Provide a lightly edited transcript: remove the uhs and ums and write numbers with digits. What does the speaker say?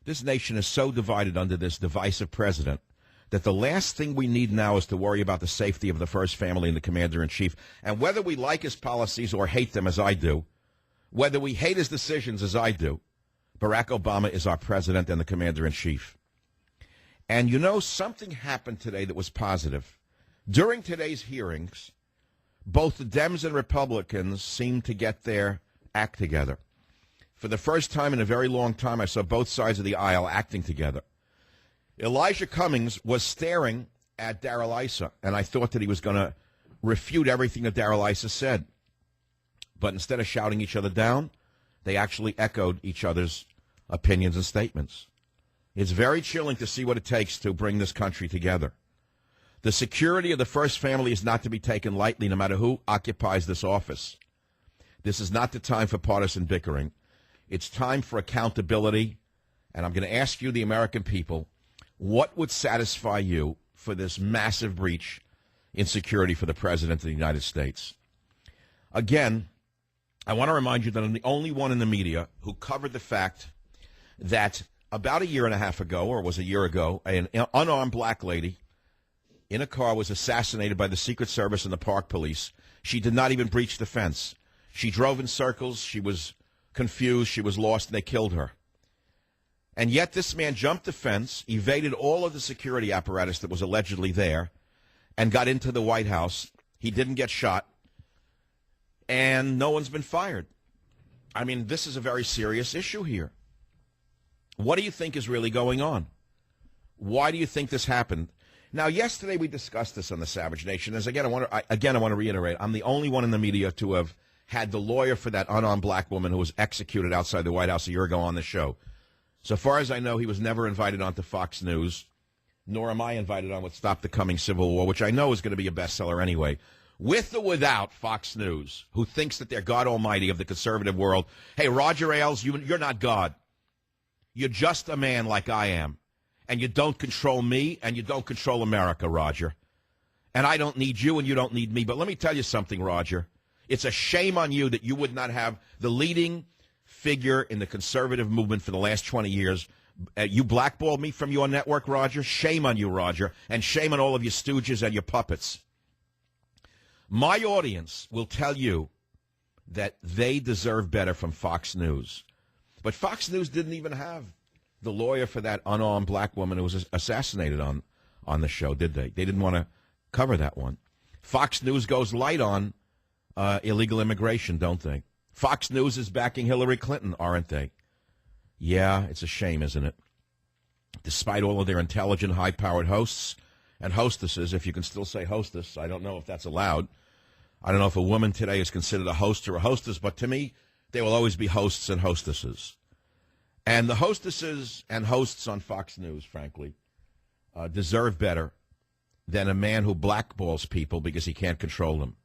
This nation is so divided under this divisive president that the last thing we need now is to worry about the safety of the first family and the commander-in-chief. And whether we like his policies or hate them, as I do, whether we hate his decisions, as I do, Barack Obama is our president and the commander-in-chief. And you know, something happened today that was positive. During today's hearings, both the Dems and Republicans seemed to get their act together. For the first time in a very long time, I saw both sides of the aisle acting together. Elijah Cummings was staring at Darrell Issa, and I thought that he was going to refute everything that Darrell Issa said. But instead of shouting each other down, they actually echoed each other's opinions and statements. It's very chilling to see what it takes to bring this country together. The security of the first family is not to be taken lightly, no matter who occupies this office. This is not the time for partisan bickering. It's time for accountability, and I'm going to ask you, the American people, what would satisfy you for this massive breach in security for the President of the United States? Again, I want to remind you that I'm the only one in the media who covered the fact that about a year and a half ago, or it was a year ago, an unarmed black lady in a car was assassinated by the Secret Service and the Park Police. She did not even breach the fence. She drove in circles. She was confused. She was lost, and they killed her. And yet this man jumped the fence, evaded all of the security apparatus that was allegedly there, and got into the White House. He didn't get shot, and no one's been fired. I mean, this is a very serious issue here. What do you think is really going on? Why do you think this happened? Now, yesterday we discussed this on the Savage Nation. As again, I want to reiterate, I'm the only one in the media to have had the lawyer for that unarmed black woman who was executed outside the White House a year ago on the show. So far as I know, he was never invited onto Fox News, nor am I invited on with Stop the Coming Civil War, which I know is going to be a bestseller anyway. With or without Fox News, who thinks that they're God Almighty of the conservative world. Hey, Roger Ailes, you're not God. You're just a man like I am. And you don't control me, and you don't control America, Roger. And I don't need you, and you don't need me. But let me tell you something, Roger. It's a shame on you that you would not have the leading figure in the conservative movement for the last 20 years. You blackballed me from your network, Roger. Shame on you, Roger. And shame on all of your stooges and your puppets. My audience will tell you that they deserve better from Fox News. But Fox News didn't even have the lawyer for that unarmed black woman who was assassinated on the show, did they? They didn't want to cover that one. Fox News goes light on illegal immigration, don't they? Fox News is backing Hillary Clinton, aren't they? Yeah, it's a shame, isn't it? Despite all of their intelligent, high-powered hosts and hostesses, if you can still say hostess, I don't know if that's allowed. I don't know if a woman today is considered a host or a hostess, but to me, they will always be hosts and hostesses. And the hostesses and hosts on Fox News, frankly, deserve better than a man who blackballs people because he can't control them.